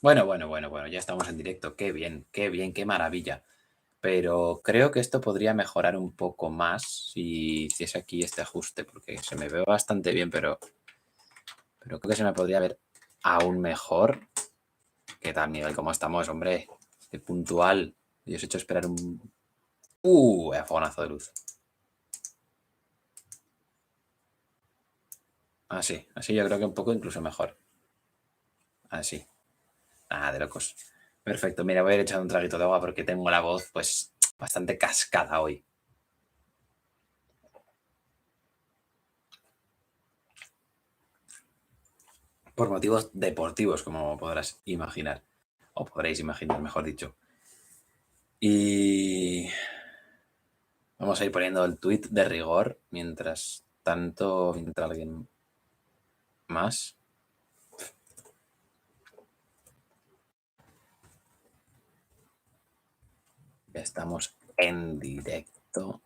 Bueno, ya estamos en directo. Qué bien, qué maravilla. Pero creo que esto podría mejorar un poco más si hiciese aquí este ajuste, porque se me ve bastante bien, pero creo que se me podría ver aún mejor. ¿Qué tal, Miguel? ¿Cómo estamos, hombre? Qué puntual. Y os he hecho esperar un... Fogonazo de luz. Así yo creo que un poco incluso mejor. Así. De locos. Perfecto, mira, voy a ir echando un traguito de agua porque tengo la voz, pues, bastante cascada hoy. Por motivos deportivos, como podrás imaginar. O podréis imaginar, mejor dicho. Y vamos a ir poniendo el tweet de rigor mientras tanto, mientras alguien más. Estamos en directo.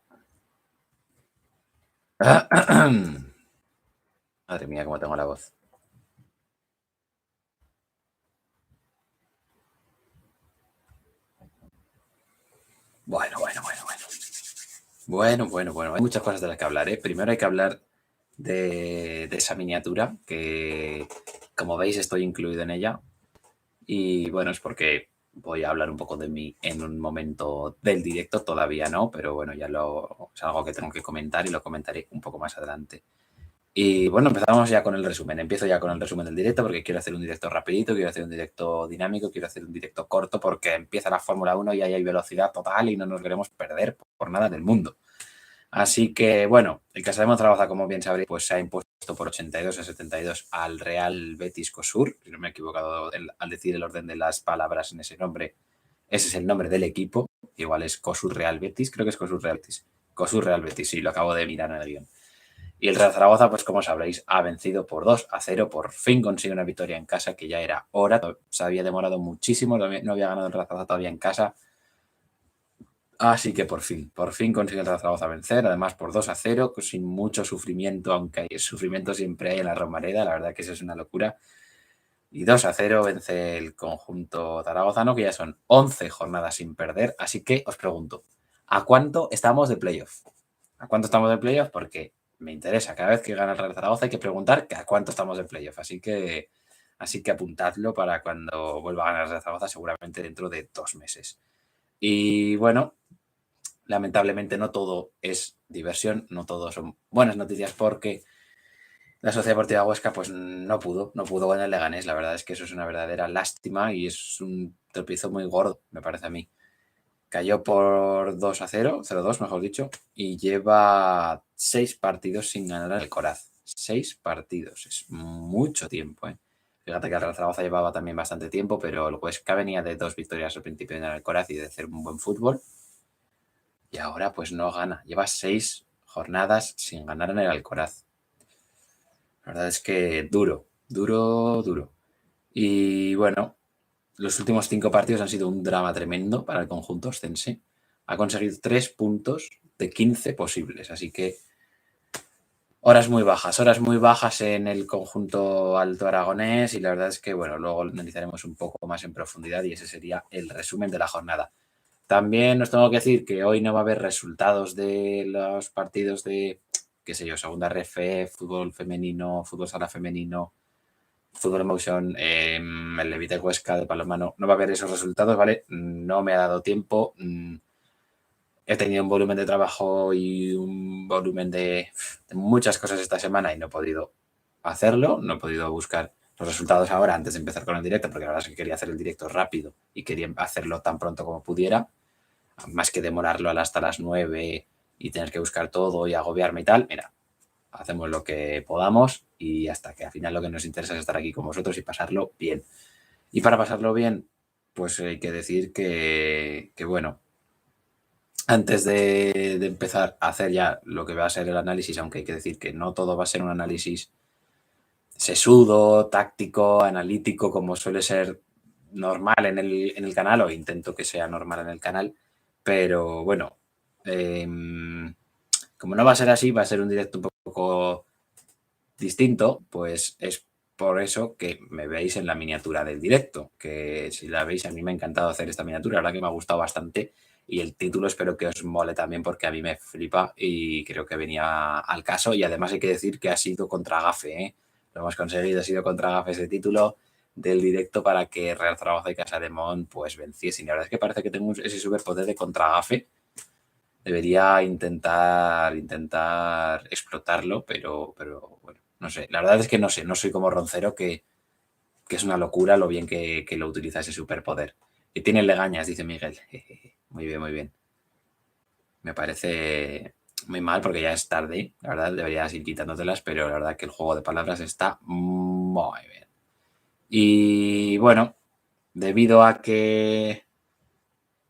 Madre mía, cómo tengo la voz. Bueno. Hay muchas cosas de las que hablar, ¿eh? Primero hay que hablar de esa miniatura que, como veis, estoy incluido en ella. Y bueno, es porque voy a hablar un poco de mí en un momento del directo, todavía no, pero bueno, es algo que tengo que comentar y lo comentaré un poco más adelante. Y bueno, empezamos ya con el resumen. Empiezo ya con el resumen del directo porque quiero hacer un directo rapidito, quiero hacer un directo dinámico, quiero hacer un directo corto porque empieza la Fórmula 1 y ahí hay velocidad total y no nos queremos perder por nada del mundo. Así que, bueno, el Casa de Zaragoza, como bien sabréis, pues se ha impuesto por 82-72 al Real Betis Cosur. Si no me he equivocado al decir el orden de las palabras en ese nombre, ese es el nombre del equipo. Igual es Cosur Real Betis, creo que es Cosur Real Betis. Cosur Real Betis, sí, lo acabo de mirar en el guión. Y el Real Zaragoza, pues como sabréis, ha vencido por 2-0. Por fin consigue una victoria en casa, que ya era hora. Se había demorado muchísimo, no había ganado el Real Zaragoza todavía en casa. Así que por fin consigue el Real Zaragoza vencer, además por 2-0, sin mucho sufrimiento, aunque sufrimiento siempre hay en la Romareda, la verdad que eso es una locura. Y 2-0 vence el conjunto zaragozano, que ya son 11 jornadas sin perder. Así que os pregunto, ¿a cuánto estamos de playoff? ¿A cuánto estamos de playoff? Porque me interesa, cada vez que gana el Real Zaragoza hay que preguntar a cuánto estamos de playoff. Así que apuntadlo para cuando vuelva a ganar el Real Zaragoza, seguramente dentro de 2 meses. Y bueno, lamentablemente no todo es diversión, no todo son buenas noticias porque la Sociedad Deportiva Huesca pues no pudo con el Leganés. La verdad es que eso es una verdadera lástima y es un tropiezo muy gordo, me parece a mí. Cayó por 2-0, 0-2 mejor dicho, y lleva 6 partidos sin ganar en el Coraz. 6 partidos, es mucho tiempo, ¿eh? Fíjate que el Real Zaragoza llevaba también bastante tiempo, pero el Huesca venía de 2 victorias al principio en el Coraz y de hacer un buen fútbol. Y ahora pues no gana. Lleva 6 jornadas sin ganar en el Alcoraz. La verdad es que duro. Y bueno, los últimos 5 partidos han sido un drama tremendo para el conjunto ostense. Ha conseguido 3 puntos de 15 posibles. Así que horas muy bajas en el conjunto alto aragonés. Y la verdad es que, bueno, luego analizaremos un poco más en profundidad y ese sería el resumen de la jornada. También os tengo que decir que hoy no va a haber resultados de los partidos de, qué sé yo, segunda RF, fútbol femenino, fútbol sala femenino, fútbol emotion, el Levite Huesca de Palomano. No va a haber esos resultados, ¿vale? No me ha dado tiempo. He tenido un volumen de trabajo y un volumen de muchas cosas esta semana y no he podido hacerlo, no he podido buscar los resultados ahora antes de empezar con el directo, porque la verdad es que quería hacer el directo rápido y quería hacerlo tan pronto como pudiera, más que demorarlo hasta las 9 y tener que buscar todo y agobiarme y tal. Mira, hacemos lo que podamos y hasta que al final lo que nos interesa es estar aquí con vosotros y pasarlo bien. Y para pasarlo bien, pues hay que decir que bueno, antes de empezar a hacer ya lo que va a ser el análisis, aunque hay que decir que no todo va a ser un análisis sesudo, táctico, analítico, como suele ser normal en el canal, o intento que sea normal en el canal, pero bueno, como no va a ser así, va a ser un directo un poco distinto, pues es por eso que me veis en la miniatura del directo, que si la veis, a mí me ha encantado hacer esta miniatura, la verdad que me ha gustado bastante y el título espero que os mole también porque a mí me flipa y creo que venía al caso y además hay que decir que ha sido contra gafe, ¿eh? Lo hemos conseguido, ha sido contra gafe ese título del directo para que Real Zaragoza y Casademón pues venciesen. Y la verdad es que parece que tengo ese superpoder de contra gafe. Debería intentar explotarlo, pero bueno, no sé. La verdad es que no sé, no soy como Roncero, que es una locura lo bien que lo utiliza ese superpoder. Y tiene legañas, dice Miguel. Muy bien, muy bien. Me parece muy mal porque ya es tarde, la verdad, deberías ir quitándotelas, pero la verdad que el juego de palabras está muy bien. Y bueno, debido a que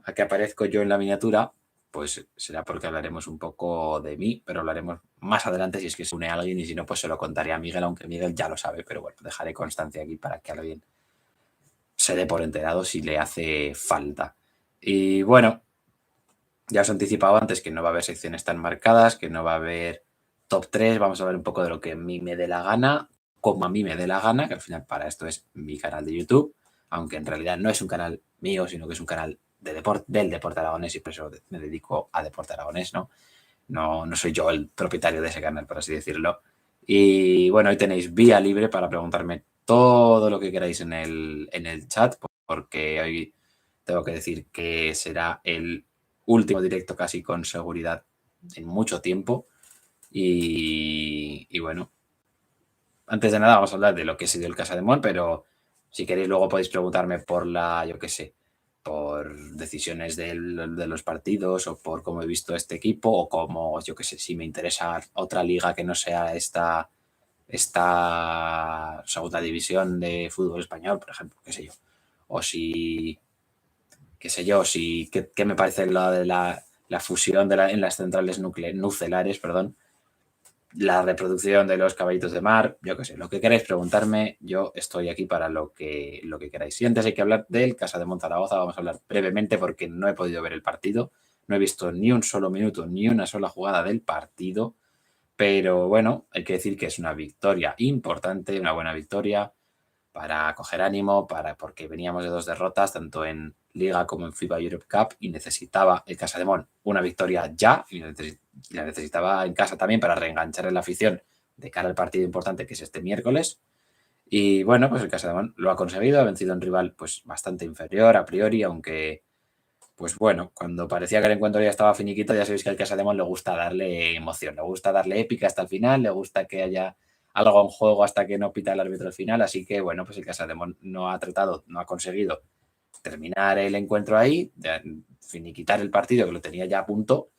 aparezco yo en la miniatura, pues será porque hablaremos un poco de mí, pero hablaremos más adelante si es que se une alguien y si no, pues se lo contaré a Miguel, aunque Miguel ya lo sabe, pero bueno, dejaré constancia aquí para que alguien se dé por enterado si le hace falta. Y bueno, ya os he anticipado antes que no va a haber secciones tan marcadas, que no va a haber top 3, vamos a ver un poco de lo que a mí me dé la gana, como a mí me dé la gana, que al final para esto es mi canal de YouTube, aunque en realidad no es un canal mío, sino que es un canal del deporte aragonés y por eso me dedico a deporte aragonés, ¿no? No soy yo el propietario de ese canal, por así decirlo. Y bueno, hoy tenéis vía libre para preguntarme todo lo que queráis en el chat, porque hoy tengo que decir que será el último directo casi con seguridad en mucho tiempo. Y bueno, antes de nada vamos a hablar de lo que ha sido el Casademón, pero si queréis luego podéis preguntarme por yo qué sé, por decisiones de los partidos o por cómo he visto este equipo o como, yo qué sé, si me interesa otra liga que no sea esta segunda división de fútbol español, por ejemplo, qué sé yo. O si, qué sé yo, si qué me parece lo de la fusión en las centrales nucleares, perdón, la reproducción de los caballitos de mar, yo qué sé, lo que queráis preguntarme, yo estoy aquí para lo que queráis. Y antes hay que hablar del Casademón Zaragoza, vamos a hablar brevemente porque no he podido ver el partido, no he visto ni un solo minuto, ni una sola jugada del partido, pero bueno, hay que decir que es una victoria importante, una buena victoria para coger ánimo, porque veníamos de 2 derrotas, tanto en Liga como en FIBA Europe Cup, y necesitaba el Casademón una victoria ya, y la necesitaba en casa también para reenganchar en la afición de cara al partido importante que es este miércoles. Y bueno, pues el Casademón lo ha conseguido, ha vencido a un rival pues bastante inferior a priori, aunque pues bueno, cuando parecía que el encuentro ya estaba finiquito, ya sabéis que al Casademont le gusta darle emoción, le gusta darle épica hasta el final, le gusta que haya algo en juego hasta que no pita el árbitro al final, así que bueno, pues el Casademont no ha conseguido terminar el encuentro ahí, finiquitar el partido que lo tenía ya a punto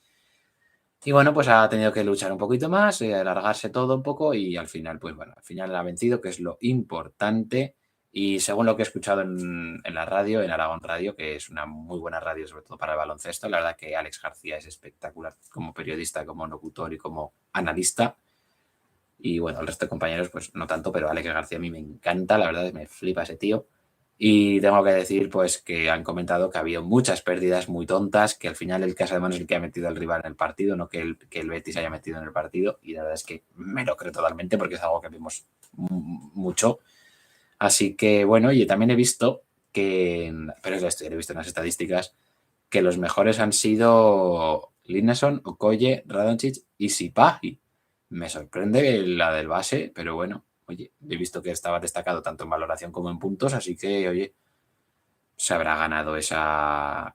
y bueno, pues ha tenido que luchar un poquito más, alargarse todo un poco y al final, pues bueno, al final ha vencido, que es lo importante. Y según lo que he escuchado en la radio, en Aragón Radio, que es una muy buena radio, sobre todo para el baloncesto, la verdad que Alex García es espectacular como periodista, como locutor y como analista. Y bueno, el resto de compañeros, pues no tanto, pero Alex García a mí me encanta, la verdad, me flipa ese tío. Y tengo que decir, pues, que han comentado que ha habido muchas pérdidas muy tontas, que al final el Casademón es el que ha metido al rival en el partido, no que el Betis haya metido en el partido. Y la verdad es que me lo creo totalmente porque es algo que vimos mucho. Así que, bueno, y también he visto pero es la historia, he visto en las estadísticas, que los mejores han sido Linnason, Okoye, Radonjic y Sipahi. Me sorprende la del base, pero bueno, oye, he visto que estaba destacado tanto en valoración como en puntos, así que, oye, se habrá ganado ese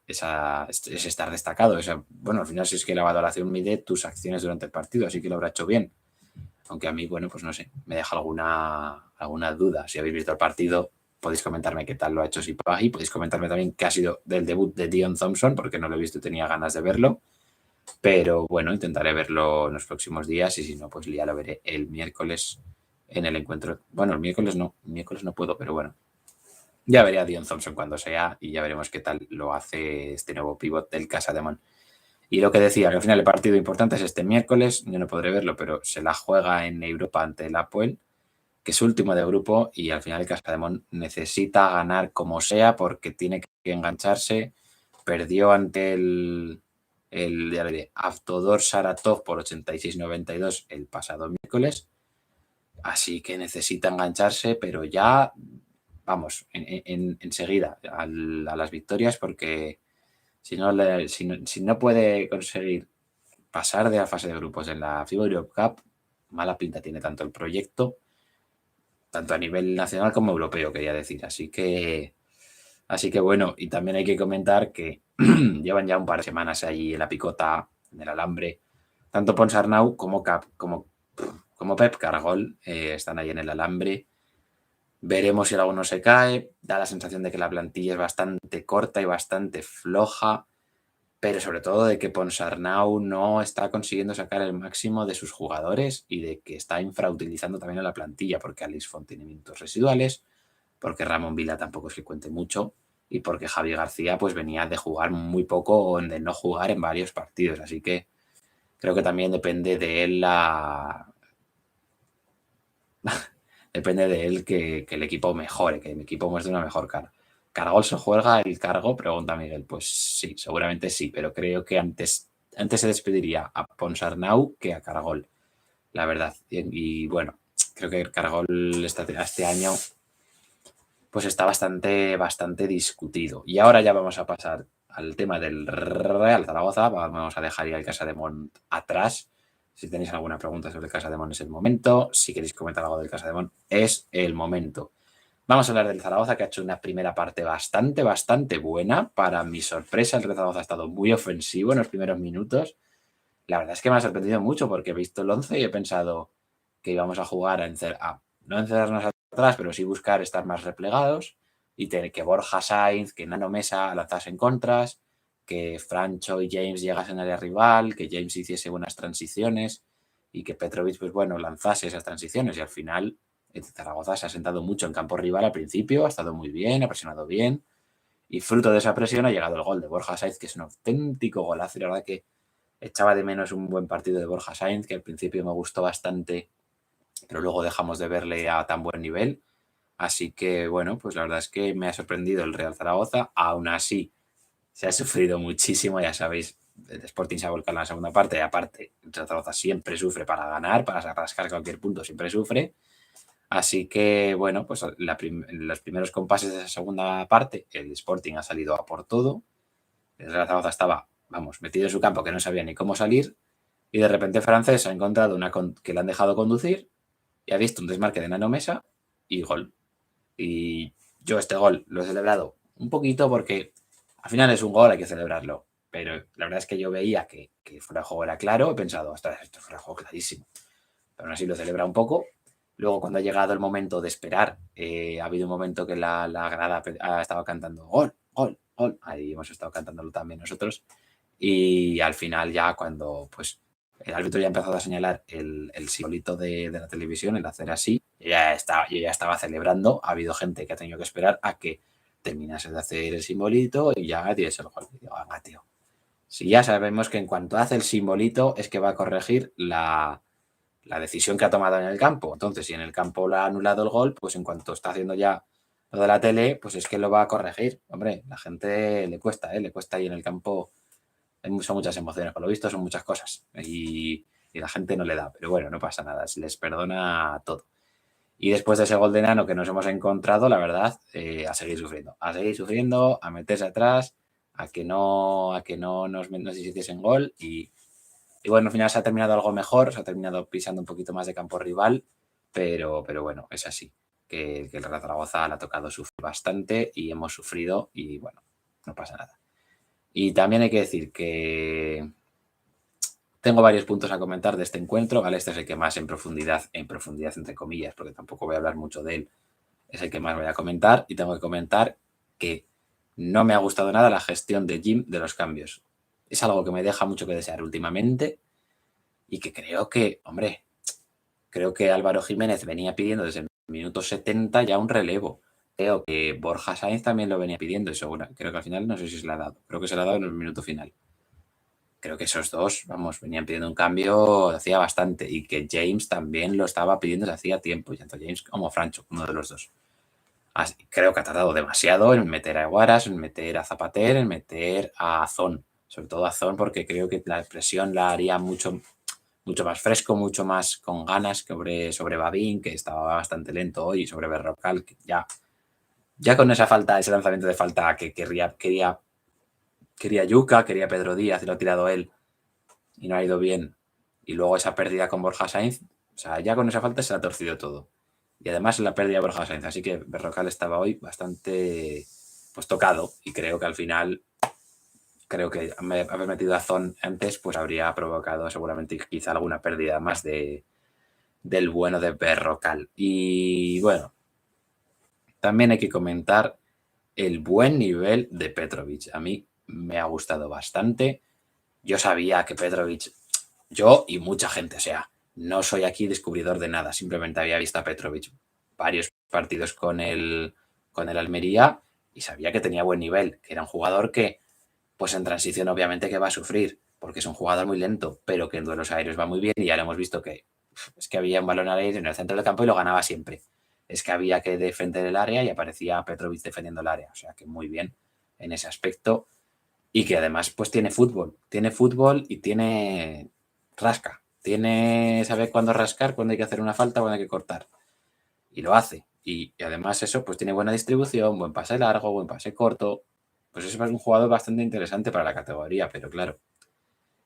estar destacado. Bueno, al final si es que la valoración mide tus acciones durante el partido, así que lo habrá hecho bien. Aunque a mí, bueno, pues no sé, me deja alguna duda. Si habéis visto el partido, podéis comentarme qué tal lo ha hecho Sipahi. Podéis comentarme también qué ha sido del debut de Dion Thompson, porque no lo he visto y tenía ganas de verlo. Pero bueno, intentaré verlo en los próximos días y si no, pues ya lo veré el miércoles en el encuentro. Bueno, el miércoles no puedo, pero bueno. Ya veré a Dion Thompson cuando sea y ya veremos qué tal lo hace este nuevo pivot del Casademón. Y lo que decía, que al final el partido importante es este miércoles, yo no podré verlo, pero se la juega en Europa ante el Apoel, que es último de grupo y al final el Casademón necesita ganar como sea porque tiene que engancharse. Perdió ante el Avtodor Saratov por 86-92 el pasado miércoles. Así que necesita engancharse, pero ya, vamos, enseguida a las victorias, porque si no puede conseguir pasar de la fase de grupos en la FIBA Europe Cup, mala pinta tiene tanto el proyecto, tanto a nivel nacional como europeo, quería decir. Así que bueno, y también hay que comentar que llevan ya un par de semanas allí en la picota, en el alambre. Tanto Ponsarnau como Pep Cargol están ahí en el alambre. Veremos si alguno se cae. Da la sensación de que la plantilla es bastante corta y bastante floja, pero sobre todo de que Ponsarnau no está consiguiendo sacar el máximo de sus jugadores y de que está infrautilizando también a la plantilla, porque Alice Font tiene minutos residuales, porque Ramón Vila tampoco es que cuente mucho y porque Javi García pues venía de jugar muy poco o de no jugar en varios partidos. Así que creo que también depende de él depende de él que el equipo mejore, que el equipo muestre una mejor cara. ¿Cargol se juega el cargo? Pregunta Miguel. Pues sí, seguramente sí, pero creo que antes se despediría a Ponsarnau que a Cargol, la verdad. Y bueno, creo que Cargol este año pues está bastante discutido. Y ahora ya vamos a pasar al tema del Real Zaragoza. Vamos a dejar ya el Casademont atrás. Si tenéis alguna pregunta sobre el Casademont es el momento. Si queréis comentar algo del Casademont es el momento. Vamos a hablar del Zaragoza, que ha hecho una primera parte bastante buena. Para mi sorpresa, el Real Zaragoza ha estado muy ofensivo en los primeros minutos. La verdad es que me ha sorprendido mucho porque he visto el 11 y he pensado que íbamos a jugar no encerrarnos atrás, pero sí buscar estar más replegados y tener que Borja Sainz, que Nano Mesa lanzasen contras, que Francho y James llegasen al área rival, que James hiciese buenas transiciones y que Petrovic, pues bueno, lanzase esas transiciones. Y al final, el Zaragoza se ha sentado mucho en campo rival al principio, ha estado muy bien, ha presionado bien. Y fruto de esa presión ha llegado el gol de Borja Sainz, que es un auténtico golazo. Y la verdad que echaba de menos un buen partido de Borja Sainz, que al principio me gustó bastante, pero luego dejamos de verle a tan buen nivel. Así que, bueno, pues la verdad es que me ha sorprendido el Real Zaragoza. Aún así, se ha sufrido muchísimo, ya sabéis, el Sporting se ha volcado en la segunda parte y aparte, el Real Zaragoza siempre sufre para ganar, para rascar cualquier punto, siempre sufre. Así que, bueno, pues en los primeros compases de esa segunda parte, el Sporting ha salido a por todo. El Real Zaragoza estaba, vamos, metido en su campo que no sabía ni cómo salir. Y de repente Francés ha encontrado que le han dejado conducir y ha visto un desmarque de Nano Mesa y gol. Y yo este gol lo he celebrado un poquito porque al final es un gol, hay que celebrarlo. Pero la verdad es que yo veía que fuera de juego era claro, he pensado, ostras, esto fuera de juego clarísimo. Pero aún así lo celebra un poco. Luego, cuando ha llegado el momento de esperar, ha habido un momento que la grada ha estado cantando gol, gol, gol. Ahí hemos estado cantándolo también nosotros. Y al final ya cuando pues el árbitro ya ha empezado a señalar el simbolito de la televisión, el hacer así, yo ya estaba celebrando. Ha habido gente que ha tenido que esperar a que terminase de hacer el simbolito y ya diese el gol. Y digo, venga, tío. Si ya sabemos que en cuanto hace el simbolito es que va a corregir la decisión que ha tomado en el campo. Entonces, si en el campo le ha anulado el gol, pues en cuanto está haciendo ya lo de la tele, pues es que lo va a corregir. Hombre, la gente le cuesta ahí en el campo. Son muchas emociones, por lo visto son muchas cosas y la gente no le da, pero bueno, no pasa nada, se les perdona todo. Y después de ese gol de Nano que nos hemos encontrado, la verdad, a seguir sufriendo, a meterse atrás, a que no nos hiciesen gol y bueno, al final se ha terminado algo mejor, se ha terminado pisando un poquito más de campo rival, pero bueno, es así, que el Real Zaragoza le ha tocado sufrir bastante y hemos sufrido y bueno, no pasa nada. Y también hay que decir que tengo varios puntos a comentar de este encuentro, ¿vale? Este es el que más en profundidad entre comillas, porque tampoco voy a hablar mucho de él, es el que más voy a comentar y tengo que comentar que no me ha gustado nada la gestión de Jim de los cambios. Es algo que me deja mucho que desear últimamente y que creo que Álvaro Jiménez venía pidiendo desde el minuto 70 ya un relevo. Creo que Borja Sainz también lo venía pidiendo y creo que al final no sé si se le ha dado. Creo que se le ha dado en el minuto final. Creo que esos dos, venían pidiendo un cambio hacía bastante y que James también lo estaba pidiendo desde hacía tiempo, y tanto James como Francho, uno de los dos. Creo que ha tardado demasiado en meter a Guaras, en meter a Zapater, en meter a Azón, sobre todo a Azón porque creo que la presión la haría mucho mucho más fresco, mucho más con ganas que sobre Babín, que estaba bastante lento hoy, y sobre Berrocal, que ya con esa falta, ese lanzamiento de falta que quería Yuka, quería Pedro Díaz y lo ha tirado él y no ha ido bien. Y luego esa pérdida con Borja Sainz, o sea, ya con esa falta se le ha torcido todo. Y además la pérdida de Borja Sainz. Así que Berrocal estaba hoy bastante pues tocado y creo que al final, creo que haber metido a Zon antes pues habría provocado seguramente quizá alguna pérdida más del bueno de Berrocal. Y bueno, también hay que comentar el buen nivel de Petrovic. A mí me ha gustado bastante. Yo sabía que Petrovic, yo y mucha gente, o sea, no soy aquí descubridor de nada, simplemente había visto a Petrovic varios partidos con el Almería y sabía que tenía buen nivel, que era un jugador que, pues en transición obviamente que va a sufrir, porque es un jugador muy lento, pero que en duelos aéreos va muy bien y ya lo hemos visto que es que había un balón al aire en el centro del campo y lo ganaba siempre. Es que había que defender el área y aparecía Petrovic defendiendo el área, o sea que muy bien en ese aspecto y que además pues tiene fútbol y tiene rasca, sabe cuándo rascar, cuándo hay que hacer una falta, cuándo hay que cortar y lo hace. Y además eso pues tiene buena distribución, buen pase largo, buen pase corto, pues es un jugador bastante interesante para la categoría, pero claro,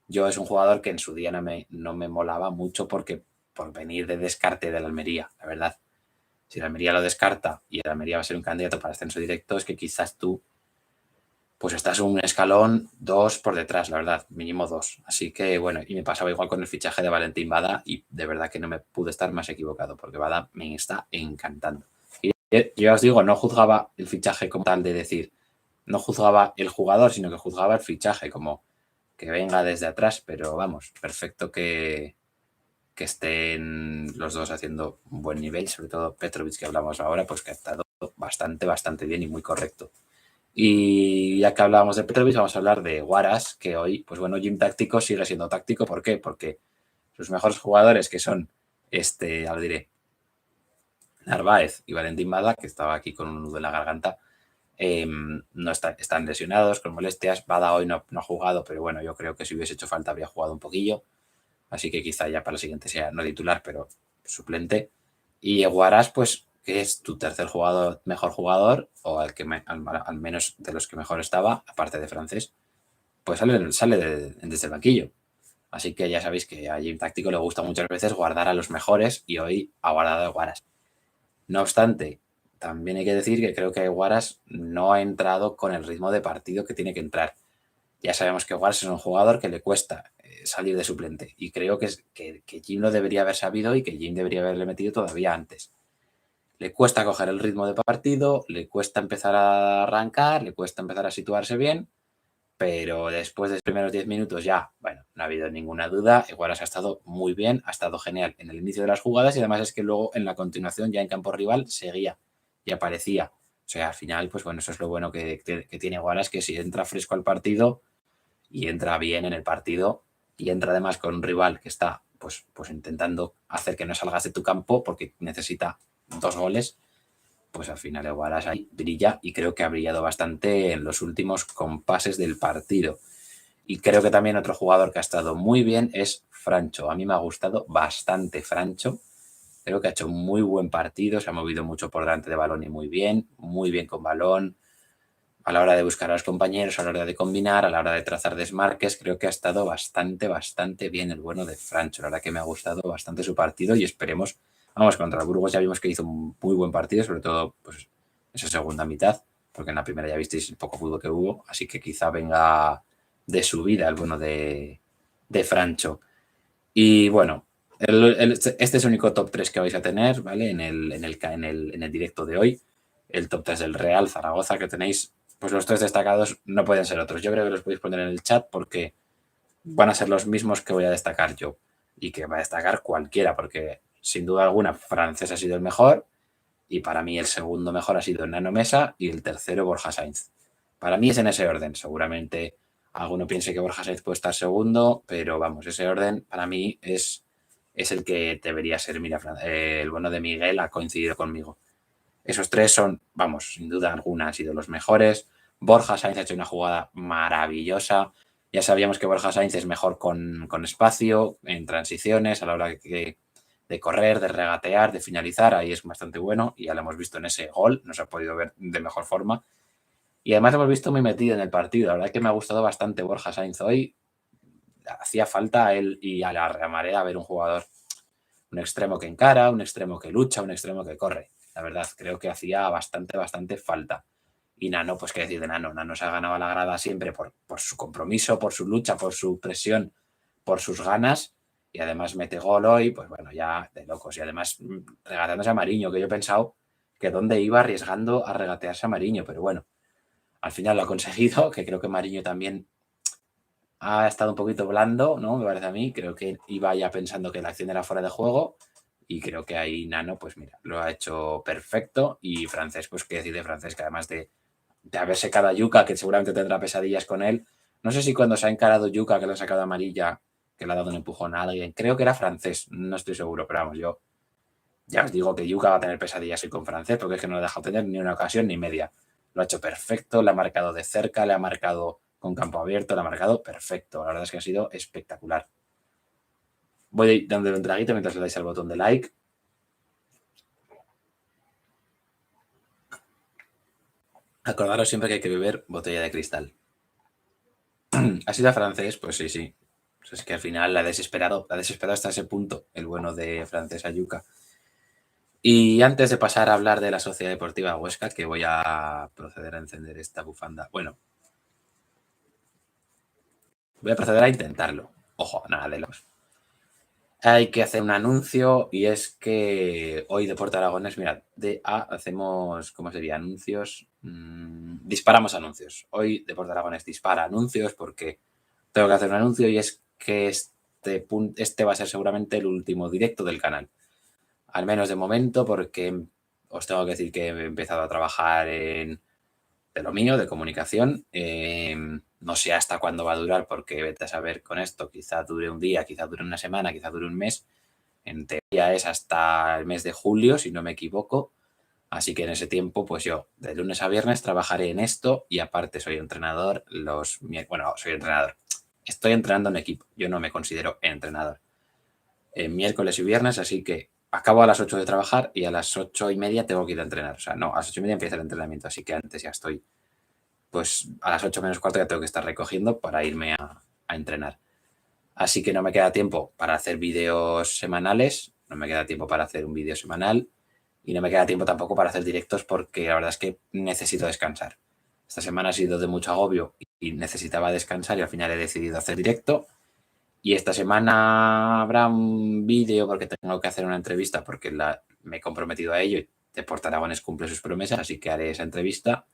yo es un jugador que en su día no me molaba mucho porque por venir de descarte de la Almería, la verdad. Si la Almería lo descarta y el Almería va a ser un candidato para ascenso directo, es que quizás tú pues estás un escalón, 2 por detrás, la verdad, mínimo 2. Así que bueno, y me pasaba igual con el fichaje de Valentín Bada y de verdad que no me pude estar más equivocado porque Bada me está encantando. Y yo os digo, no juzgaba el fichaje como tal de decir, no juzgaba el jugador, sino que juzgaba el fichaje como que venga desde atrás, pero vamos, perfecto que estén los dos haciendo un buen nivel, sobre todo Petrovic que hablamos ahora, pues que ha estado bastante bien y muy correcto. Y ya que hablábamos de Petrovic, vamos a hablar de Huaras, que hoy, pues bueno, Gym Táctico sigue siendo táctico. ¿Por qué? Porque sus mejores jugadores, que son, ya lo diré, Narváez y Valentín Bada, que estaba aquí con un nudo en la garganta, no están lesionados, con molestias. Bada hoy no ha jugado, pero bueno, yo creo que si hubiese hecho falta habría jugado un poquillo. Así que quizá ya para la siguiente sea no titular, pero suplente. Y Huaras, pues, que es tu tercer jugador, mejor jugador, o al menos de los que mejor estaba, aparte de francés, pues sale desde el banquillo. Así que ya sabéis que a Jim Táctico le gusta muchas veces guardar a los mejores y hoy ha guardado a Huaras. No obstante, también hay que decir que creo que Huaras no ha entrado con el ritmo de partido que tiene que entrar. Ya sabemos que Huaras es un jugador que le cuesta salir de suplente y creo que Jim lo debería haber sabido y que Jim debería haberle metido todavía antes. Le cuesta coger el ritmo de partido, le cuesta empezar a arrancar, le cuesta empezar a situarse bien, pero después de los primeros 10 minutos ya, bueno, no ha habido ninguna duda, Huaras ha estado muy bien, ha estado genial en el inicio de las jugadas y además es que luego en la continuación ya en campo rival seguía y aparecía. O sea, al final, pues bueno, eso es lo bueno que tiene Huaras, que si entra fresco al partido y entra bien en el partido y entra además con un rival que está pues intentando hacer que no salgas de tu campo porque necesita 2 goles, pues al final el Huaras ahí brilla y creo que ha brillado bastante en los últimos compases del partido. Y creo que también otro jugador que ha estado muy bien es Francho. A mí me ha gustado bastante Francho. Creo que ha hecho un muy buen partido, se ha movido mucho por delante de balón y muy bien con balón, a la hora de buscar a los compañeros, a la hora de combinar, a la hora de trazar desmarques. Creo que ha estado bastante bien el bueno de Francho. La verdad que me ha gustado bastante su partido y esperemos, vamos, contra el Burgos ya vimos que hizo un muy buen partido, sobre todo pues esa segunda mitad, porque en la primera ya visteis el poco fútbol que hubo, así que quizá venga de subida el bueno de Francho. Y bueno, este es el único top 3 que vais a tener, ¿vale? En el directo de hoy. El top 3 del Real Zaragoza que tenéis, pues los 3 destacados no pueden ser otros. Yo creo que los podéis poner en el chat porque van a ser los mismos que voy a destacar yo y que va a destacar cualquiera, porque sin duda alguna Francés ha sido el mejor y para mí el segundo mejor ha sido Nano Mesa y el tercero Borja Sainz. Para mí es en ese orden. Seguramente alguno piense que Borja Sainz puede estar segundo, pero vamos, ese orden para mí es el que debería ser. Mira, el bueno de Miguel ha coincidido conmigo. Esos 3 son, vamos, sin duda alguna han sido los mejores. Borja Sainz ha hecho una jugada maravillosa. Ya sabíamos que Borja Sainz es mejor con espacio, en transiciones, a la hora de correr, de regatear, de finalizar, ahí es bastante bueno y ya lo hemos visto en ese gol, no se ha podido ver de mejor forma. Y además lo hemos visto muy metido en el partido, la verdad que me ha gustado bastante Borja Sainz hoy, hacía falta a él y a la Real Madrid ver un jugador, un extremo que encara, un extremo que lucha, un extremo que corre. La verdad, creo que hacía bastante falta. Y Nano, pues qué decir de Nano. Nano se ha ganado la grada siempre por su compromiso, por su lucha, por su presión, por sus ganas. Y además mete gol hoy, pues bueno, ya de locos. Y además regateándose a Mariño, que yo he pensado que dónde iba arriesgando a regatearse a Mariño. Pero bueno, al final lo ha conseguido, que creo que Mariño también ha estado un poquito blando, ¿no? Me parece a mí. Creo que iba ya pensando que la acción era fuera de juego. Y creo que ahí Nano, pues mira, lo ha hecho perfecto. Y Francés, pues qué decir de Francés, que además de haberse cada Yuka, que seguramente tendrá pesadillas con él. No sé si cuando se ha encarado Yuka, que le ha sacado amarilla, que le ha dado un empujón a alguien, creo que era Francés, no estoy seguro, pero vamos, yo ya os digo que Yuka va a tener pesadillas hoy con Francés, porque es que no le ha dejado tener ni una ocasión ni media. Lo ha hecho perfecto, le ha marcado de cerca, le ha marcado con campo abierto, le ha marcado perfecto. La verdad es que ha sido espectacular. Voy dándole un traguito mientras le dais al botón de like. Acordaros siempre que hay que beber botella de cristal. ¿Ha sido francés? Pues sí, sí. Pues es que al final la ha desesperado hasta ese punto el bueno de Francés Ayuca. Y antes de pasar a hablar de la Sociedad Deportiva Huesca, que voy a proceder a encender esta bufanda. Bueno, voy a proceder a intentarlo. Ojo, nada de los. Hay que hacer un anuncio y es que hoy Deporte Aragonés, mirad, hacemos, ¿cómo sería? Anuncios. Disparamos anuncios. Hoy Deporte Aragonés dispara anuncios porque tengo que hacer un anuncio y es que este va a ser seguramente el último directo del canal. Al menos de momento, porque os tengo que decir que he empezado a trabajar de lo mío, de comunicación. No sé hasta cuándo va a durar, porque vete a saber con esto. Quizá dure un día, quizá dure una semana, quizá dure un mes. En teoría es hasta el mes de julio, si no me equivoco. Así que en ese tiempo, pues yo, de lunes a viernes, trabajaré en esto y aparte soy entrenador Bueno, soy entrenador. Estoy entrenando en equipo. Yo no me considero entrenador. Miércoles y viernes, así que acabo a las 8 de trabajar y a las 8:30 tengo que ir a entrenar. O sea, no, a las 8:30 empieza el entrenamiento, así que antes ya estoy, pues a las 8 menos cuarto ya tengo que estar recogiendo para irme a entrenar. Así que no me queda tiempo para hacer vídeos semanales, no me queda tiempo para hacer un vídeo semanal y no me queda tiempo tampoco para hacer directos porque la verdad es que necesito descansar. Esta semana ha sido de mucho agobio y necesitaba descansar y al final he decidido hacer directo. Y esta semana habrá un vídeo porque tengo que hacer una entrevista porque me he comprometido a ello y Deporte Aragonés cumple sus promesas, así que haré esa entrevista.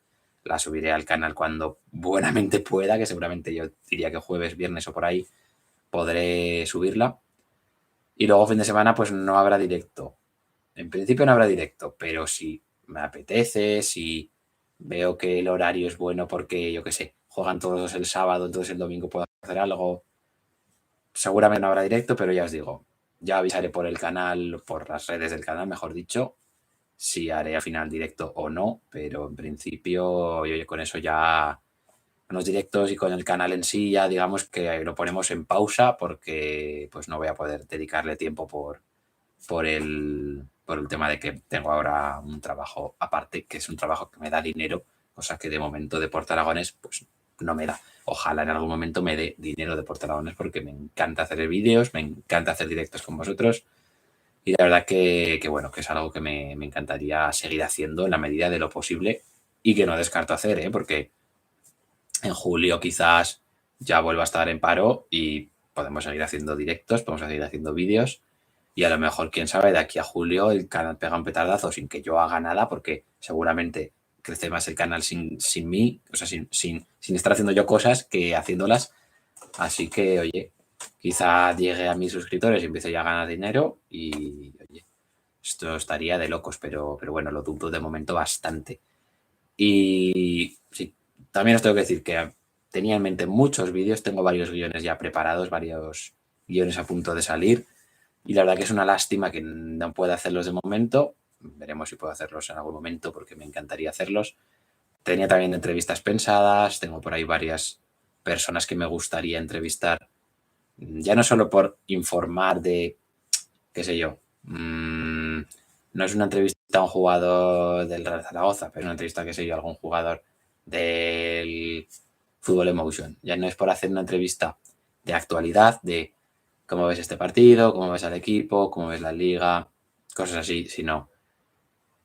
La subiré al canal cuando buenamente pueda, que seguramente yo diría que jueves, viernes o por ahí podré subirla. Y luego fin de semana pues no habrá directo. En principio no habrá directo, pero si me apetece, si veo que el horario es bueno porque, yo qué sé, juegan todos el sábado, entonces el domingo puedo hacer algo. Seguramente no habrá directo, pero ya os digo, ya avisaré por el canal, por las redes del canal, mejor dicho, si haré al final directo o no, pero en principio yo con eso ya, con los directos y con el canal en sí, ya digamos que lo ponemos en pausa porque pues no voy a poder dedicarle tiempo por el tema de que tengo ahora un trabajo aparte, que es un trabajo que me da dinero, cosa que de momento Deporte Aragonés pues no me da. Ojalá en algún momento me dé dinero Deporte Aragonés porque me encanta hacer vídeos, me encanta hacer directos con vosotros y la verdad que bueno, que es algo que me encantaría seguir haciendo en la medida de lo posible y que no descarto hacer, porque en julio quizás ya vuelva a estar en paro y podemos seguir haciendo directos, podemos seguir haciendo vídeos y a lo mejor, quién sabe, de aquí a julio el canal pega un petardazo sin que yo haga nada porque seguramente crece más el canal sin mí, o sea, sin estar haciendo yo cosas que haciéndolas. Así que, oye, quizá llegue a mis suscriptores y empiece ya a ganar dinero y, oye, esto estaría de locos, pero bueno, lo dudo de momento bastante. Y sí, también os tengo que decir que tenía en mente muchos vídeos, tengo varios guiones ya preparados, varios guiones a punto de salir y la verdad que es una lástima que no pueda hacerlos de momento. Veremos si puedo hacerlos en algún momento porque me encantaría hacerlos. Tenía también entrevistas pensadas, tengo por ahí varias personas que me gustaría entrevistar, ya no solo por informar de, qué sé yo, no es una entrevista a un jugador del Real Zaragoza, pero es una entrevista, qué sé yo, a algún jugador del Fútbol Emotion. Ya no es por hacer una entrevista de actualidad, de cómo ves este partido, cómo ves al equipo, cómo ves la liga, cosas así, sino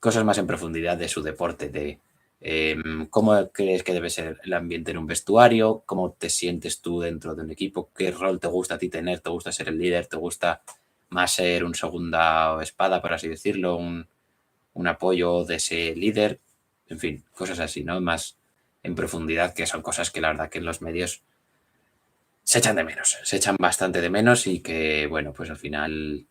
cosas más en profundidad de su deporte, de cómo crees que debe ser el ambiente en un vestuario, cómo te sientes tú dentro de un equipo, qué rol te gusta a ti tener, te gusta ser el líder, te gusta más ser un segunda espada, por así decirlo, un apoyo de ese líder, en fin, cosas así, ¿no? Más en profundidad, que son cosas que la verdad que en los medios se echan de menos, se echan bastante de menos y que, bueno, pues al final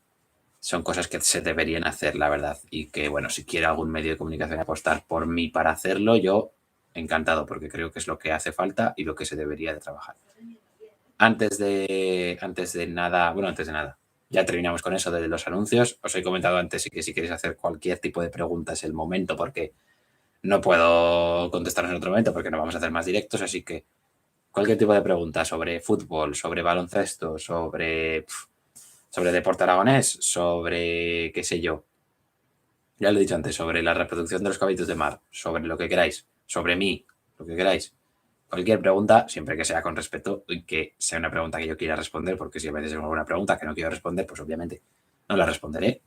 son cosas que se deberían hacer, la verdad. Y que, bueno, si quiere algún medio de comunicación apostar por mí para hacerlo, yo encantado, porque creo que es lo que hace falta y lo que se debería de trabajar. Antes de nada, ya terminamos con eso de los anuncios. Os he comentado antes y que si queréis hacer cualquier tipo de pregunta es el momento, porque no puedo contestaros en otro momento porque no vamos a hacer más directos, así que cualquier tipo de pregunta sobre fútbol, sobre baloncesto, sobre deporte aragonés, sobre qué sé yo, ya lo he dicho antes, sobre la reproducción de los caballitos de mar, sobre lo que queráis, sobre mí, lo que queráis. Cualquier pregunta, siempre que sea con respeto y que sea una pregunta que yo quiera responder, porque si a veces tengo alguna pregunta que no quiero responder, pues obviamente no la responderé.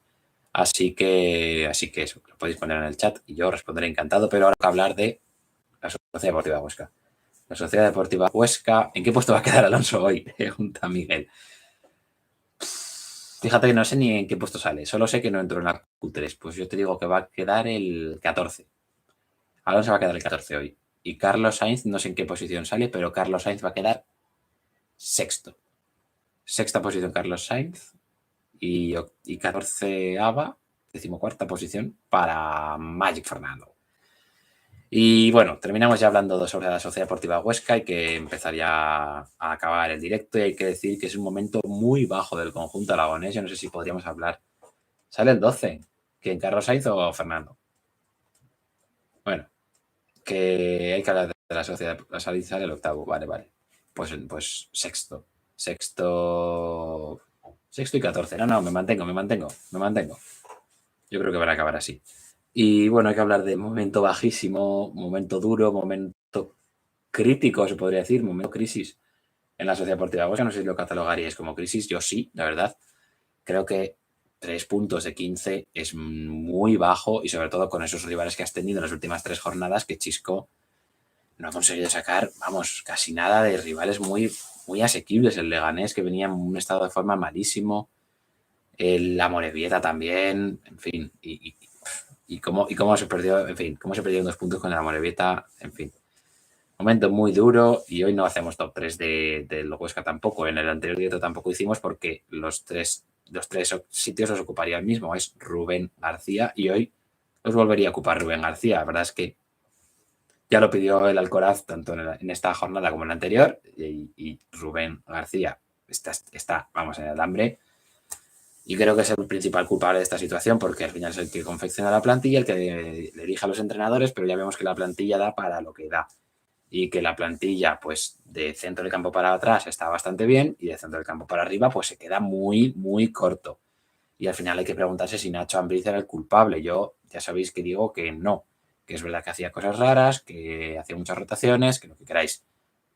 Así que eso, lo podéis poner en el chat y yo responderé encantado, pero ahora toca hablar de la Sociedad Deportiva Huesca. La Sociedad Deportiva Huesca, ¿en qué puesto va a quedar Alonso hoy? Pregunta Miguel. Fíjate que no sé ni en qué puesto sale, solo sé que no entró en la Q3, pues yo te digo que va a quedar el 14. Alonso va a quedar el 14 hoy. Y Carlos Sainz, no sé en qué posición sale, pero Carlos Sainz va a quedar sexto. Sexta posición Carlos Sainz y 14ª, decimocuarta posición para Magic Fernando. Y bueno, terminamos ya hablando sobre la Sociedad Deportiva Huesca. Hay que empezar ya a acabar el directo y hay que decir que es un momento muy bajo del conjunto aragonés. Yo no sé si podríamos hablar. Sale el 12. ¿Quién, Carlos Sainz o Fernando? Bueno, que hay que hablar de la Sociedad. La salida sale el 8º. Vale. Pues sexto. Sexto y 14. No, me mantengo. Yo creo que van a acabar así. Y bueno, hay que hablar de momento bajísimo, momento duro, momento crítico, se podría decir, momento crisis en la Sociedad Deportiva Huesca. No sé si lo catalogaríais como crisis, yo sí, la verdad. Creo que 3 puntos de 15 es muy bajo y sobre todo con esos rivales que has tenido en las últimas 3 jornadas, que Chisco no ha conseguido sacar, vamos, casi nada de rivales muy, muy asequibles. El Leganés, que venía en un estado de forma malísimo, la Morevieta también, en fin, y cómo se perdió, en fin, cómo se perdieron 2 puntos con la Morevieta, en fin. Momento muy duro y hoy no hacemos top 3 del Huesca tampoco. En el anterior directo tampoco hicimos porque los tres sitios los ocuparía el mismo. Es Rubén García y hoy los volvería a ocupar Rubén García. La verdad es que ya lo pidió el Alcoraz tanto en esta jornada como en la anterior y Rubén García está, vamos, en el hambre. Y creo que es el principal culpable de esta situación porque al final es el que confecciona la plantilla, el que le elige a los entrenadores, pero ya vemos que la plantilla da para lo que da. Y que la plantilla, pues, de centro del campo para atrás está bastante bien y de centro del campo para arriba, pues se queda muy, muy corto. Y al final hay que preguntarse si Nacho Ambriz era el culpable. Yo ya sabéis que digo que no, que es verdad que hacía cosas raras, que hacía muchas rotaciones, que lo que queráis.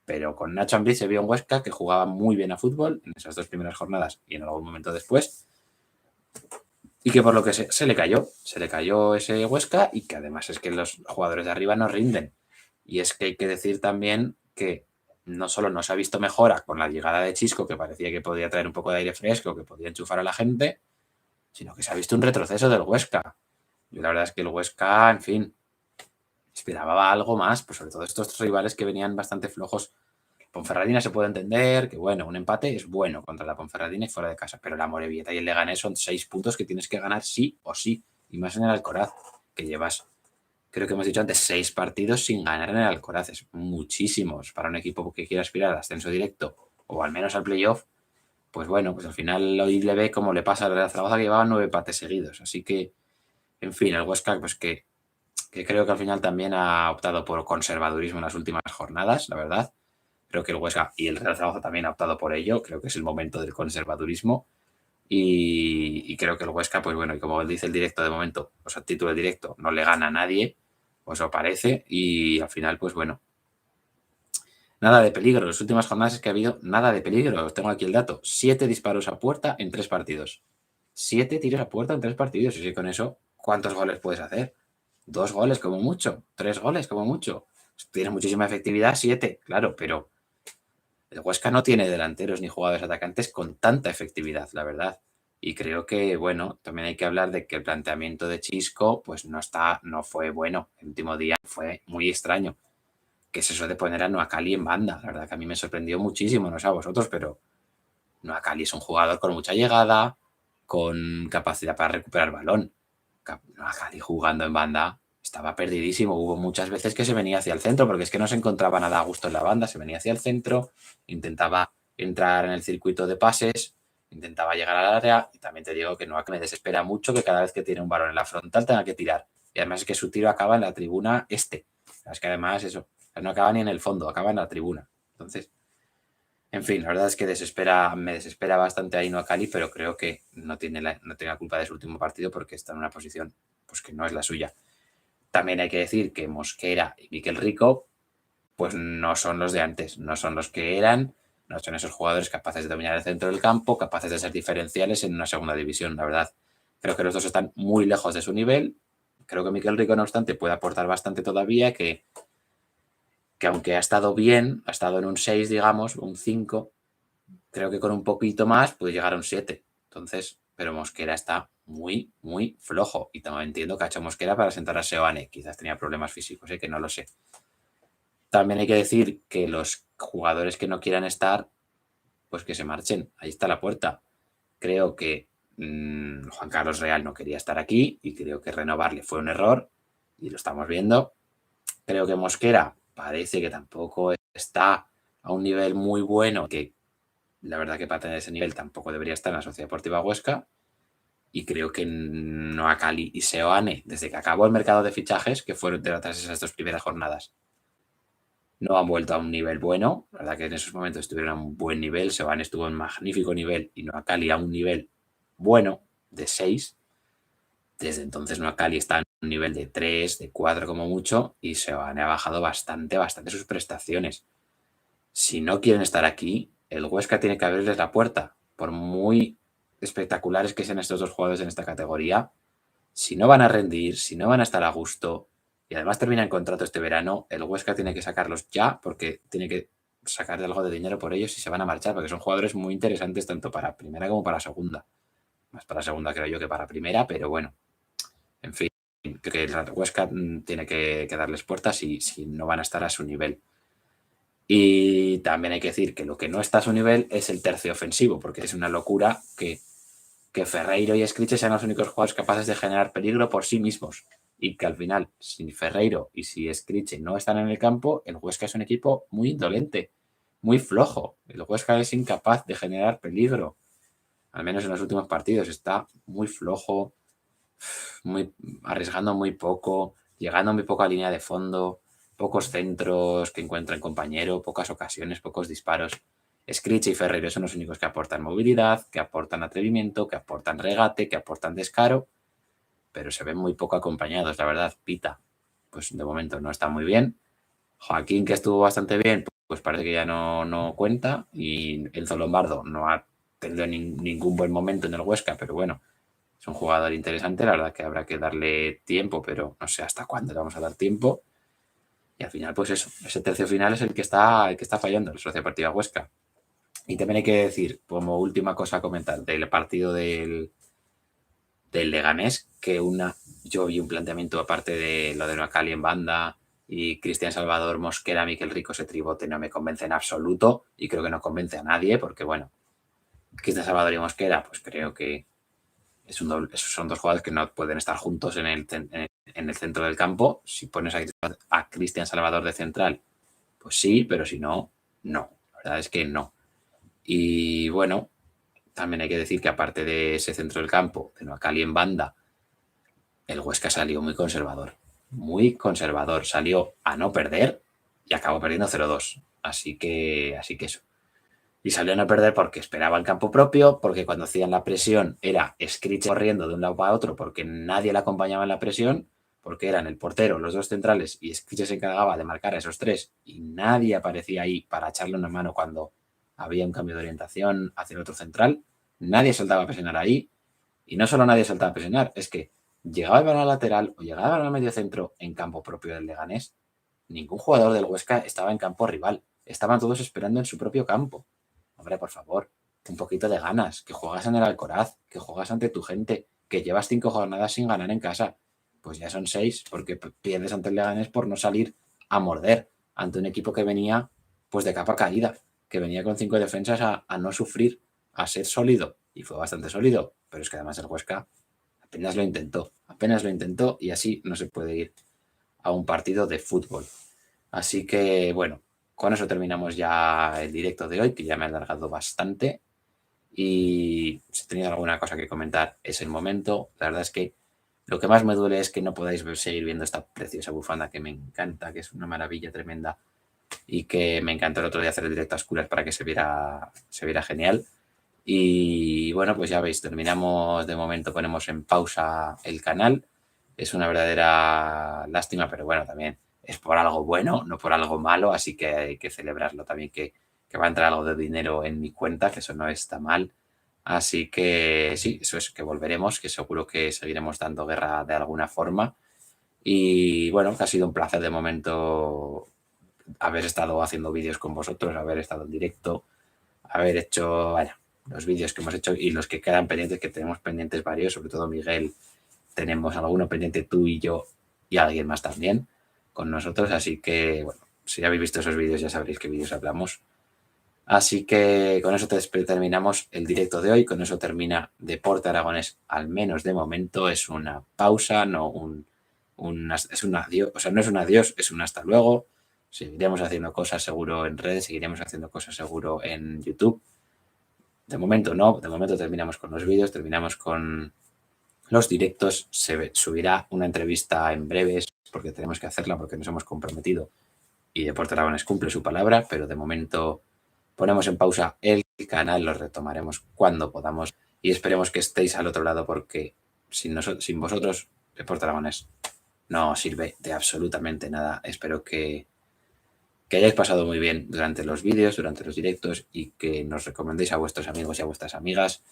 Pero con Nacho Ambriz se vio un Huesca que jugaba muy bien a fútbol en esas 2 primeras jornadas y en algún momento después. Y que por lo que se le cayó ese Huesca y que además es que los jugadores de arriba no rinden. Y es que hay que decir también que no solo no se ha visto mejora con la llegada de Chisco, que parecía que podía traer un poco de aire fresco, que podía enchufar a la gente, sino que se ha visto un retroceso del Huesca. Yo la verdad es que el Huesca, en fin, esperaba algo más, pues sobre todo estos rivales que venían bastante flojos. Ponferradina se puede entender, que bueno, un empate es bueno contra la Ponferradina y fuera de casa, pero la Morevieta y el Leganés son 6 puntos que tienes que ganar sí o sí, y más en el Alcoraz, que llevas, creo que hemos dicho antes, 6 partidos sin ganar en el Alcoraz, es muchísimos para un equipo que quiera aspirar al ascenso directo o al menos al playoff. Pues bueno, pues al final hoy le ve como le pasa al Real Zaragoza, que llevaba 9 empates seguidos, así que, en fin, el Huesca, pues que creo que al final también ha optado por conservadurismo en las últimas jornadas, la verdad. Creo que el Huesca y el Real Zaragoza también ha optado por ello. Creo que es el momento del conservadurismo. Y creo que el Huesca, pues bueno, y como dice el directo de momento, o sea, título de directo, no le gana a nadie, pues lo parece. Y al final, pues bueno, nada de peligro. Las últimas jornadas es que ha habido nada de peligro. Os tengo aquí el dato. 7 disparos a puerta en 3 partidos. 7 tiros a puerta en 3 partidos. Y si con eso, ¿cuántos goles puedes hacer? 2 goles como mucho. 3 goles como mucho. Tienes muchísima efectividad, 7, claro, pero el Huesca no tiene delanteros ni jugadores atacantes con tanta efectividad, la verdad. Y creo que, bueno, también hay que hablar de que el planteamiento de Chisco, pues no fue bueno. El último día fue muy extraño. Que es eso de poner a Noah Cali en banda. La verdad que a mí me sorprendió muchísimo, no sé a vosotros, pero Noah Cali es un jugador con mucha llegada, con capacidad para recuperar balón. Noah Cali jugando en banda estaba perdidísimo. Hubo muchas veces que se venía hacia el centro, porque es que no se encontraba nada a gusto en la banda. Se venía hacia el centro, intentaba entrar en el circuito de pases, intentaba llegar al área. Y también te digo que Noah me desespera mucho que cada vez que tiene un balón en la frontal tenga que tirar. Y además es que su tiro acaba en la tribuna este. Es que además eso, no acaba ni en el fondo, acaba en la tribuna. Entonces, en fin, la verdad es que me desespera bastante a Noah Cali, pero creo que no tiene la culpa de su último partido porque está en una posición pues, que no es la suya. También hay que decir que Mosquera y Miquel Rico pues no son los de antes, no son los que eran, no son esos jugadores capaces de dominar el centro del campo, capaces de ser diferenciales en una segunda división, la verdad. Creo que los dos están muy lejos de su nivel. Creo que Miquel Rico, no obstante, puede aportar bastante todavía, que aunque ha estado bien, ha estado en un 6, digamos, un 5, creo que con un poquito más puede llegar a un 7. Entonces, pero Mosquera está muy, muy flojo. Y también entiendo que ha hecho Mosquera para sentar a Seoane. Quizás tenía problemas físicos, que no lo sé. También hay que decir que los jugadores que no quieran estar, pues que se marchen. Ahí está la puerta. Creo que Juan Carlos Real no quería estar aquí y creo que renovarle fue un error y lo estamos viendo. Creo que Mosquera parece que tampoco está a un nivel muy bueno, que la verdad que para tener ese nivel tampoco debería estar en la Sociedad Deportiva Huesca. Y creo que Noah Cali y Seoane, desde que acabó el mercado de fichajes, que fueron tras esas 2 primeras jornadas, no han vuelto a un nivel bueno. La verdad que en esos momentos estuvieron a un buen nivel. Seoane estuvo en magnífico nivel y Noah Cali a un nivel bueno de 6. Desde entonces Noah Cali está en un nivel de 3, de 4 como mucho, y Seoane ha bajado bastante sus prestaciones. Si no quieren estar aquí, el Huesca tiene que abrirles la puerta. Por muy espectaculares que sean estos 2 jugadores en esta categoría, si no van a rendir, si no van a estar a gusto y además terminan contrato este verano, el Huesca tiene que sacarlos ya porque tiene que sacar algo de dinero por ellos y se van a marchar, porque son jugadores muy interesantes tanto para primera como para segunda. Más para segunda creo yo que para primera, pero bueno, en fin, creo que el Huesca tiene que darles puertas y si no van a estar a su nivel. Y también hay que decir que lo que no está a su nivel es el tercio ofensivo, porque es una locura que Ferreiro y Escriche sean los únicos jugadores capaces de generar peligro por sí mismos. Y que al final, si Ferreiro y si Escriche no están en el campo, el Huesca es un equipo muy indolente, muy flojo. El Huesca es incapaz de generar peligro. Al menos en los últimos partidos está muy flojo, arriesgando muy poco, llegando muy poco a línea de fondo, pocos centros que encuentran compañero, pocas ocasiones, pocos disparos. Scrich y Ferreiro son los únicos que aportan movilidad, que aportan atrevimiento, que aportan regate, que aportan descaro, pero se ven muy poco acompañados, la verdad. Pita, pues de momento no está muy bien. Joaquín, que estuvo bastante bien, pues parece que ya no cuenta. Y Enzo Lombardo no ha tenido ningún buen momento en el Huesca, pero bueno, es un jugador interesante. La verdad que habrá que darle tiempo, pero no sé hasta cuándo le vamos a dar tiempo. Y al final, pues eso, ese tercio final es el que está fallando, la Sociedad Deportiva Huesca. Y también hay que decir, como última cosa a comentar, del partido del Leganés, que yo vi un planteamiento aparte de lo de Noacali en banda y Cristian Salvador, Mosquera, Miquel Rico, ese tribote no me convence en absoluto y creo que no convence a nadie porque, bueno, Cristian Salvador y Mosquera, pues creo que son 2 jugadores que no pueden estar juntos en el centro del campo. Si pones a Cristian Salvador de central, pues sí, pero si no, no. La verdad es que no. Y bueno, también hay que decir que aparte de ese centro del campo, de Noacali en banda, el Huesca salió muy conservador. Muy conservador. Salió a no perder y acabó perdiendo 0-2. Así que eso. Y salieron a perder porque esperaban campo propio, porque cuando hacían la presión era Skrich corriendo de un lado para otro porque nadie le acompañaba en la presión, porque eran el portero, los dos centrales y Skrich se encargaba de marcar a esos tres y nadie aparecía ahí para echarle una mano cuando había un cambio de orientación hacia el otro central. Nadie saltaba a presionar ahí y no solo nadie saltaba a presionar, es que llegaba el balón al lateral o llegaba el balón al medio centro en campo propio del Leganés, ningún jugador del Huesca estaba en campo rival, estaban todos esperando en su propio campo. Hombre, por favor, un poquito de ganas, que juegas en el Alcoraz, que juegas ante tu gente, que llevas 5 jornadas sin ganar en casa. Pues ya son 6, porque pierdes ante el Leganés por no salir a morder ante un equipo que venía pues de capa caída, que venía con 5 defensas a no sufrir, a ser sólido, y fue bastante sólido, pero es que además el Huesca apenas lo intentó y así no se puede ir a un partido de fútbol. Así que bueno, con eso terminamos ya el directo de hoy, que ya me ha alargado bastante. Y si tenéis alguna cosa que comentar, es el momento. La verdad es que lo que más me duele es que no podáis seguir viendo esta preciosa bufanda que me encanta, que es una maravilla tremenda y que me encantó el otro día hacer el directo a oscuras para que se viera genial. Y bueno, pues ya veis, terminamos de momento, ponemos en pausa el canal. Es una verdadera lástima, pero bueno, también es por algo bueno, no por algo malo, así que hay que celebrarlo también, que va a entrar algo de dinero en mi cuenta, que eso no está mal. Así que sí, eso es, que volveremos, que seguro que seguiremos dando guerra de alguna forma. Y bueno, que ha sido un placer de momento haber estado haciendo vídeos con vosotros, haber estado en directo, haber hecho, vaya, los vídeos que hemos hecho y los que quedan pendientes, que tenemos pendientes varios, sobre todo Miguel, tenemos alguno pendiente, tú y yo y alguien más también con nosotros, así que bueno, si ya habéis visto esos vídeos ya sabréis qué vídeos hablamos. Así que con eso terminamos el directo de hoy, con eso termina Deporte Aragonés, al menos de momento. Es una pausa, no es un adiós, o sea, no es un adiós, es un hasta luego. Seguiremos haciendo cosas seguro en redes, seguiremos haciendo cosas seguro en YouTube. De momento no, de momento terminamos con los vídeos, terminamos con los directos, se subirá una entrevista en breves porque tenemos que hacerla, porque nos hemos comprometido y Deporte Aragonés cumple su palabra, pero de momento ponemos en pausa el canal, lo retomaremos cuando podamos y esperemos que estéis al otro lado, porque sin vosotros Deporte Aragonés no sirve de absolutamente nada. Espero que hayáis pasado muy bien durante los vídeos, durante los directos y que nos recomendéis a vuestros amigos y a vuestras amigas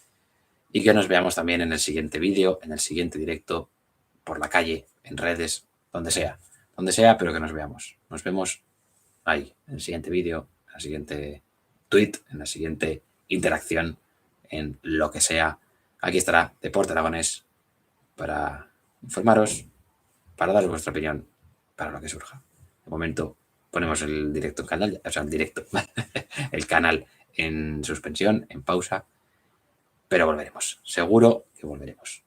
y que nos veamos también en el siguiente vídeo, en el siguiente directo, por la calle, en redes, donde sea, pero que nos veamos. Nos vemos ahí, en el siguiente vídeo, en el siguiente tweet, en la siguiente interacción, en lo que sea. Aquí estará Deporte Aragonés para informaros, para daros vuestra opinión, para lo que surja. De momento ponemos el directo en canal, o sea, el directo, el canal en suspensión, en pausa, pero volveremos. Seguro que volveremos.